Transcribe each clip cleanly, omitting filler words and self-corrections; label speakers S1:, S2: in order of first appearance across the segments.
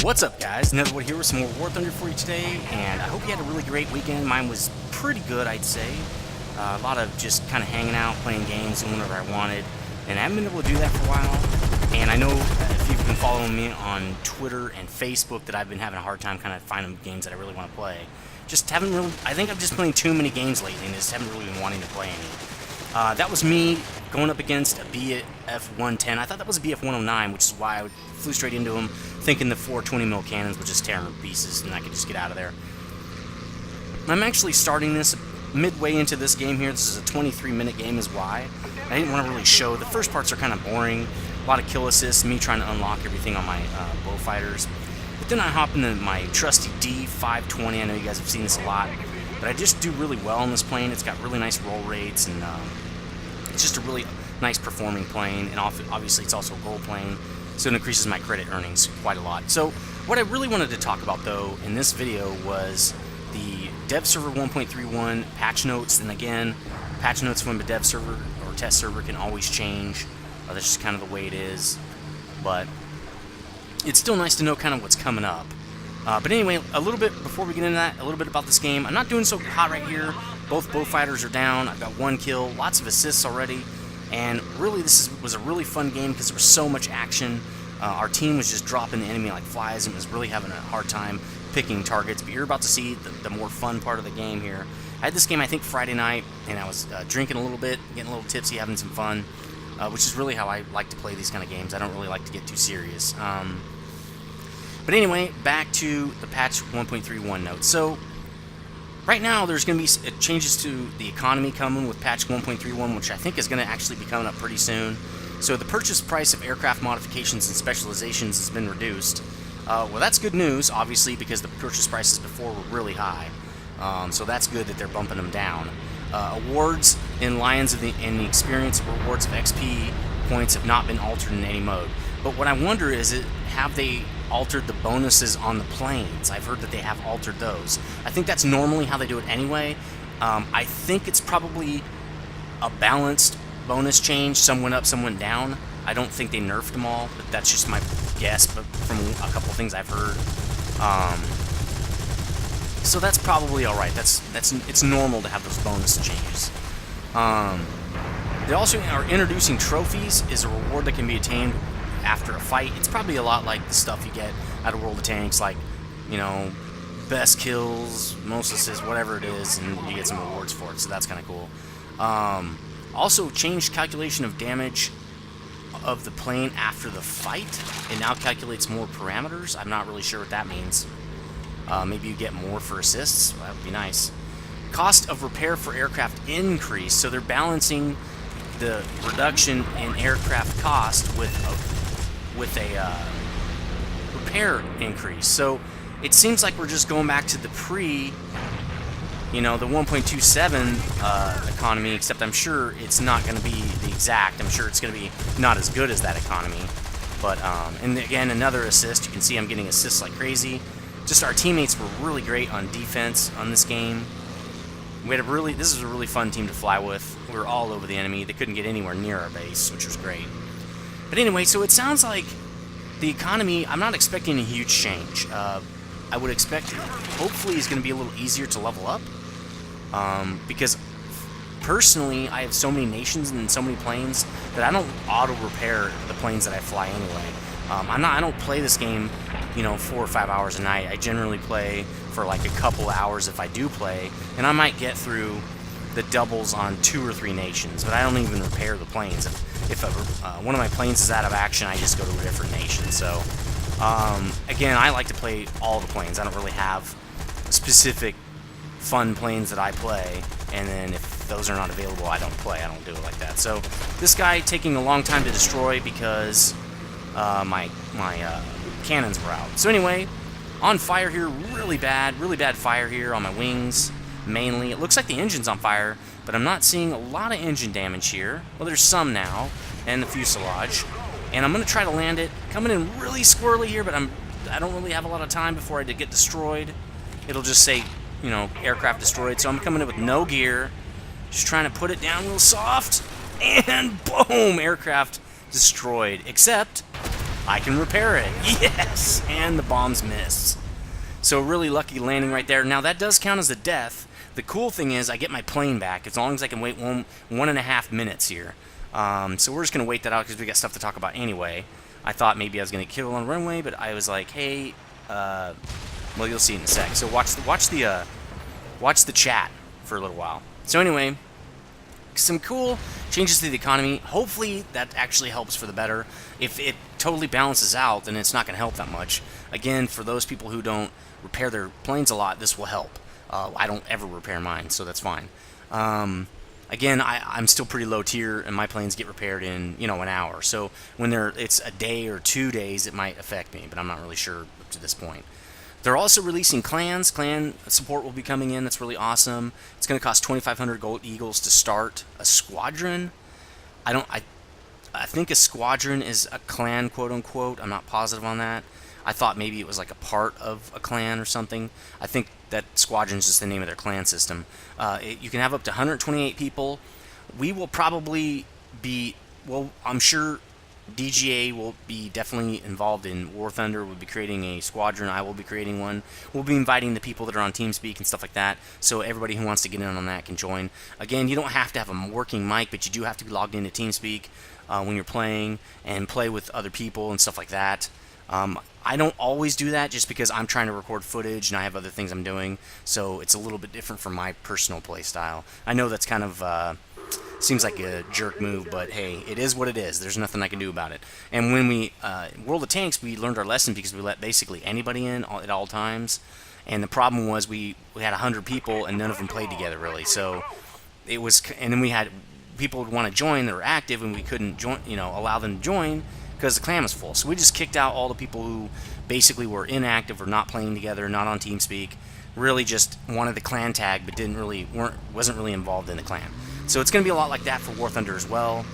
S1: What's up, guys? Nethervvoid here with some more War Thunder for you today, and I hope you had a really great weekend. Mine was pretty good, I'd say. A lot of just kind of hanging out, playing games, doing whatever I wanted, and I haven't been able to do that for a while. And I know if you've been following me on Twitter and Facebook that I've been having a hard time kind of finding games that I really want to play. Just haven't really, I think I'm just playing too many games lately and just haven't really been wanting to play any. That was me going up against a BF-110. I thought that was a BF-109, which is why I flew straight into him, thinking the 420mm cannons would just tear him to pieces and I could just get out of there. I'm actually starting this midway into this game here. This is a 23-minute game is why. I didn't want to really show. The first parts are kind of boring. A lot of kill assists, me trying to unlock everything on my bow fighters. But then I hop into my trusty D520. I know you guys have seen this a lot. But I just do really well on this plane. It's got really nice roll rates, and it's just a really nice performing plane. And obviously it's also a gold plane, so it increases my credit earnings quite a lot. So what I really wanted to talk about, though, in this video was the dev server 1.31 patch notes. And again, patch notes from a dev server or test server can always change. That's just kind of the way it is. But it's still nice to know kind of what's coming up. But anyway, a little bit before we get into that, a little bit about this game. I'm not doing so hot right here. Both bow fighters are down. I've got one kill, lots of assists already. And really, was a really fun game because there was so much action. Our team was just dropping the enemy like flies and was really having a hard time picking targets. But you're about to see the more fun part of the game here. I had this game, I think, Friday night, and I was drinking a little bit, getting a little tipsy, having some fun, which is really how I like to play these kind of games. I don't really like to get too serious. But anyway, back to the patch 1.31 notes. So right now, there's going to be changes to the economy coming with patch 1.31, which I think is going to actually be coming up pretty soon. So the purchase price of aircraft modifications and specializations has been reduced. Well, that's good news, obviously, because the purchase prices before were really high. So that's good that they're bumping them down. Awards in Lions of the Experience, rewards of XP points have not been altered in any mode. But what I wonder is, have they altered the bonuses on the planes? I've heard that they have altered those. I think that's normally how they do it anyway. I think it's probably a balanced bonus change. Some went up, some went down. I don't think they nerfed them all, but that's just my guess, but from a couple of things I've heard. So that's probably alright. It's normal to have those bonus changes. They also are introducing trophies is a reward that can be attained after a fight. It's probably a lot like the stuff you get out of World of Tanks, like, you know, best kills, most assists, whatever it is, and you get some rewards for it, so that's kind of cool. Also, changed calculation of damage of the plane after the fight. It now calculates more parameters. I'm not really sure what that means. Maybe you get more for assists. Well, that would be nice. Cost of repair for aircraft increased, so they're balancing the reduction in aircraft cost with a repair increase. So it seems like we're just going back to the the 1.27 economy, except I'm sure it's not going to be the exact. I'm sure it's going to be not as good as that economy. But, and again, another assist. You can see I'm getting assists like crazy. Just our teammates were really great on defense on this game. This was a really fun team to fly with. We were all over the enemy. They couldn't get anywhere near our base, which was great. But anyway, so it sounds like the economy, I'm not expecting a huge change. I would expect, hopefully, it's going to be a little easier to level up. Because personally, I have so many nations and so many planes that I don't auto-repair the planes that I fly anyway. I don't play this game, 4 or 5 hours a night. I generally play for like a couple hours if I do play, and I might get through the doubles on 2 or 3 nations, but I don't even repair the planes. If one of my planes is out of action, I just go to a different nation. So, again, I like to play all the planes. I don't really have specific fun planes that I play, and then if those are not available, I don't play. I don't do it like that. So, this guy taking a long time to destroy because my cannons were out. So anyway, on fire here, really bad fire here on my wings. Mainly, it looks like the engine's on fire, but I'm not seeing a lot of engine damage here. Well, there's some now, and the fuselage. And I'm going to try to land it. Coming in really squirrely here, but I don't really have a lot of time before I get destroyed. It'll just say, aircraft destroyed. So I'm coming in with no gear, just trying to put it down real soft, and boom, aircraft destroyed. Except I can repair it. Yes! And the bombs miss. So really lucky landing right there. Now that does count as a death. The cool thing is I get my plane back as long as I can wait 1.5 minutes here. So we're just going to wait that out because we got stuff to talk about anyway. I thought maybe I was going to kill on the runway, but I was like, hey, well, you'll see in a sec. So watch the chat for a little while. So anyway, some cool changes to the economy. Hopefully that actually helps for the better. If it totally balances out, then it's not going to help that much. Again, for those people who don't repair their planes a lot, this will help. I don't ever repair mine, so that's fine. Again, I'm still pretty low tier, and my planes get repaired in, an hour. So when it's a day or 2 days, it might affect me, but I'm not really sure up to this point. They're also releasing clans. Clan support will be coming in. That's really awesome. It's going to cost 2,500 gold eagles to start a squadron. I think a squadron is a clan, quote unquote. I'm not positive on that. I thought maybe it was like a part of a clan or something. I think that squadron is just the name of their clan system. You can have up to 128 people. We will probably be, well, I'm sure DGA will be definitely involved in War Thunder. We'll be creating a squadron. I will be creating one. We'll be inviting the people that are on TeamSpeak and stuff like that, so everybody who wants to get in on that can join. Again, you don't have to have a working mic, but you do have to be logged into TeamSpeak when you're playing and play with other people and stuff like that. I don't always do that just because I'm trying to record footage and I have other things I'm doing, so it's a little bit different from my personal play style. I know that's kind of seems like a jerk move, but hey, it is what it is. There's nothing I can do about it. And when we World of Tanks, we learned our lesson because we let basically anybody in at all times, and the problem was we had 100 people and none of them played together really. So it was, and then we had people would want to join that were active and we couldn't join, allow them to join because the clan was full. So we just kicked out all the people who basically were inactive or not playing together, not on TeamSpeak, really just wanted the clan tag but wasn't really involved in the clan. So it's going to be a lot like that for War Thunder as well.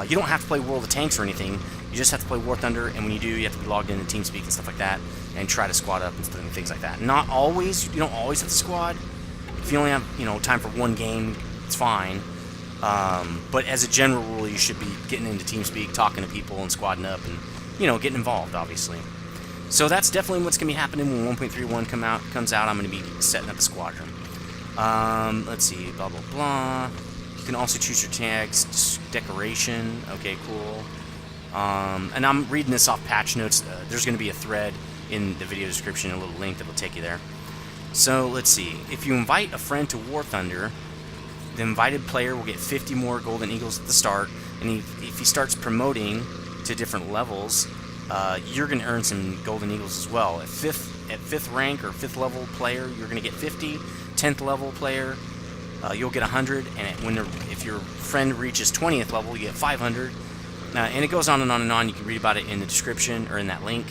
S1: You don't have to play World of Tanks or anything. You just have to play War Thunder, and when you do, you have to be logged into TeamSpeak and stuff like that, and try to squad up and things like that. Not always. You don't always have to squad. If you only have time for one game, it's fine. But as a general rule, you should be getting into TeamSpeak, talking to people, and squadding up, and getting involved, obviously. So that's definitely what's going to be happening when 1.31 comes out. I'm going to be setting up a squadron. Let's see, blah blah blah. You can also choose your tags, decoration. Okay, cool. And I'm reading this off patch notes. There's going to be a thread in the video description, a little link that will take you there. So let's see. If you invite a friend to War Thunder, the invited player will get 50 more golden eagles at the start, and if he starts promoting to different levels, you're going to earn some golden eagles as well. At fifth rank or 5th level player, you're going to get 50. 10th level player, you'll get 100, and if your friend reaches 20th level, you get 500. And it goes on and on and on. You can read about it in the description or in that link.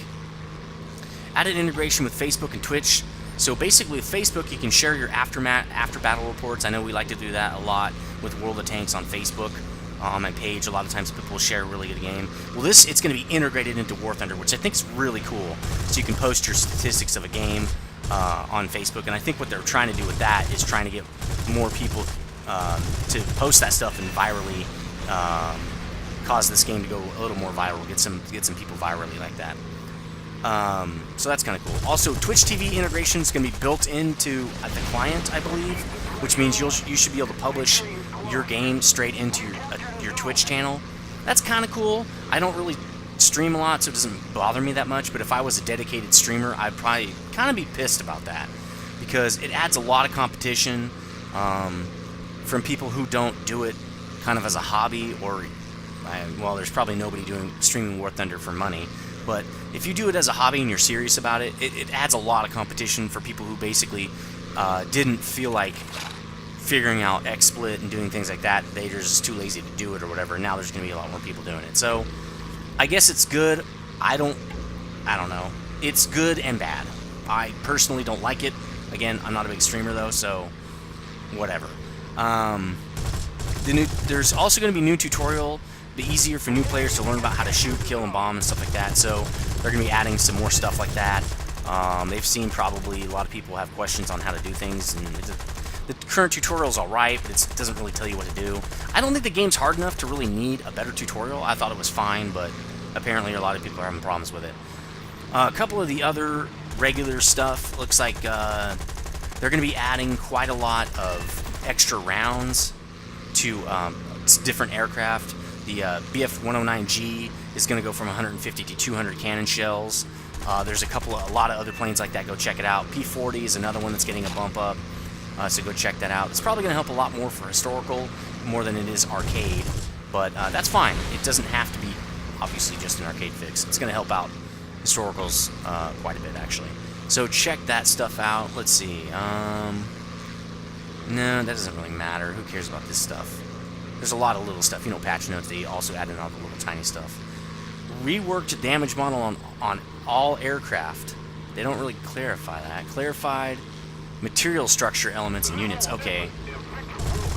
S1: Added integration with Facebook and Twitch. So basically with Facebook, you can share your after battle reports. I know we like to do that a lot with World of Tanks on Facebook. On my page, a lot of times people will share a really good game. Well, it's going to be integrated into War Thunder, which I think is really cool. So you can post your statistics of a game on Facebook, and I think what they're trying to do with that is trying to get more people to post that stuff and virally cause this game to go a little more viral, get some people virally like that. So that's kind of cool. Also, Twitch TV integration is going to be built into the client, I believe, which means you should be able to publish your game straight into your Twitch channel. That's kind of cool. I don't really stream a lot, so it doesn't bother me that much, but if I was a dedicated streamer, I'd probably kind of be pissed about that, because it adds a lot of competition from people who don't do it kind of as a hobby, or well, there's probably nobody streaming War Thunder for money, but if you do it as a hobby and you're serious about it, it adds a lot of competition for people who basically didn't feel like figuring out XSplit and doing things like that. They're just too lazy to do it or whatever. Now there's going to be a lot more people doing it. So I guess it's good. I don't know. It's good and bad. I personally don't like it. Again, I'm not a big streamer though, so whatever. There's also going to be new tutorial. Be easier for new players to learn about how to shoot, kill, and bomb and stuff like that. So they're going to be adding some more stuff like that. They've seen probably a lot of people have questions on how to do things, and the current tutorial's alright, but it doesn't really tell you what to do. I don't think the game's hard enough to really need a better tutorial. I thought it was fine, but Apparently, a lot of people are having problems with it. A couple of the other regular stuff looks like they're going to be adding quite a lot of extra rounds to different aircraft. The BF-109G is going to go from 150 to 200 cannon shells. There's a lot of other planes like that. Go check it out. P-40 is another one that's getting a bump up, so go check that out. It's probably going to help a lot more for historical, more than it is arcade, but that's fine. It doesn't have to be, obviously, just an arcade fix. It's going to help out historicals quite a bit, actually. So check that stuff out. Let's see. No, that doesn't really matter. Who cares about this stuff? There's a lot of little stuff. You know, patch notes, they also add in all the little tiny stuff. Reworked damage model on all aircraft. They don't really clarify that. Clarified material structure elements and units. Okay.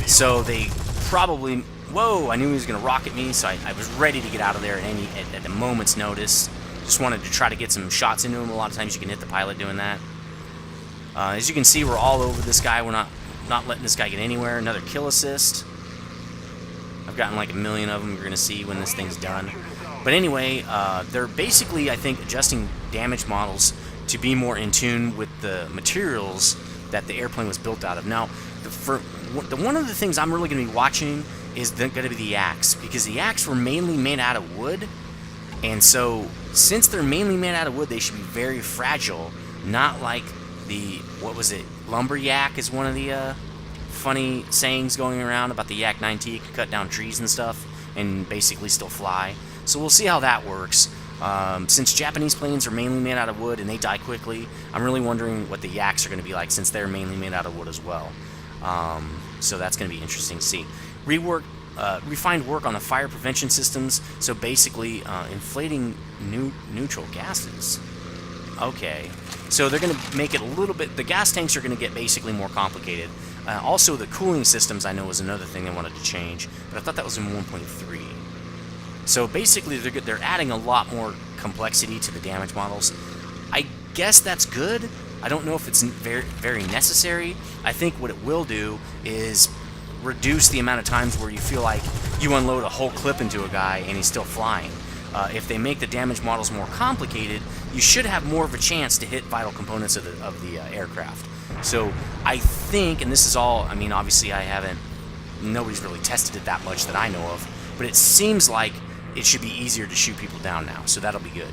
S1: So they probably... Whoa, I knew he was going to rocket me, so I was ready to get out of there at the moment's notice. Just wanted to try to get some shots into him. A lot of times you can hit the pilot doing that. As you can see, we're all over this guy. We're not letting this guy get anywhere. Another kill assist. I've gotten like a million of them. You're going to see when this thing's done. But anyway, they're basically, I think, adjusting damage models to be more in tune with the materials that the airplane was built out of. Now, one of the things I'm really going to be watching is going to be the yaks, because the yaks were mainly made out of wood, and so since they're mainly made out of wood, they should be very fragile, not like the, what was it, lumberjack is one of the funny sayings going around about the Yak 9T. It can cut down trees and stuff and basically still fly. So we'll see how that works. Since Japanese planes are mainly made out of wood and they die quickly, I'm really wondering what the Yaks are going to be like, since they're mainly made out of wood as well. So that's going to be interesting to see. Refined work on the fire prevention systems. So basically, inflating neutral gases. Okay. So they're going to make it a little bit... The gas tanks are going to get basically more complicated. Also, the cooling systems, I know, was another thing they wanted to change. But I thought that was in 1.3. So basically, they're adding a lot more complexity to the damage models. I guess that's good. I don't know if it's very, very necessary. I think what it will do is reduce the amount of times where you feel like you unload a whole clip into a guy and he's still flying. If they make the damage models more complicated, you should have more of a chance to hit vital components of the aircraft. So I think, and this is all, I mean, obviously nobody's really tested it that much that I know of, but it seems like it should be easier to shoot people down now, so that'll be good.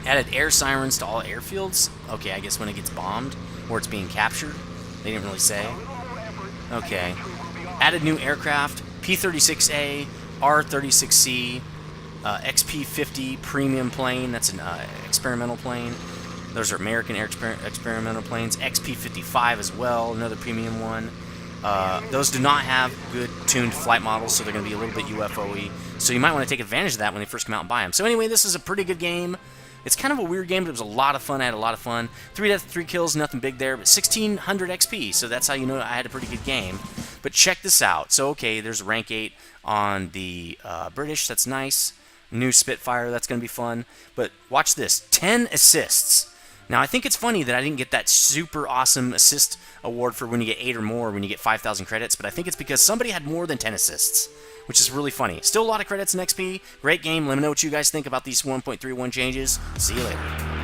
S1: Added air sirens to all airfields. Okay, I guess when it gets bombed or it's being captured. They didn't really say. Okay. Added new aircraft. P-36A, R-36C, XP-50 premium plane. That's an experimental plane. Those are American experimental planes. XP-55 as well, another premium one. Those do not have good tuned flight models, so they're going to be a little bit UFO-y. So you might want to take advantage of that when they first come out and buy them. So anyway, this is a pretty good game. It's kind of a weird game, but it was a lot of fun. I had a lot of fun. 3 deaths, 3 kills, nothing big there, but 1,600 XP, so that's how you know I had a pretty good game. But check this out. So, okay, there's rank 8 on the British. That's nice. New Spitfire. That's going to be fun. But watch this. 10 assists. Now, I think it's funny that I didn't get that super awesome assist award for when you get 8 or more, when you get 5,000 credits, but I think it's because somebody had more than 10 assists, which is really funny. Still a lot of credits in XP. Great game. Let me know what you guys think about these 1.31 changes. See you later.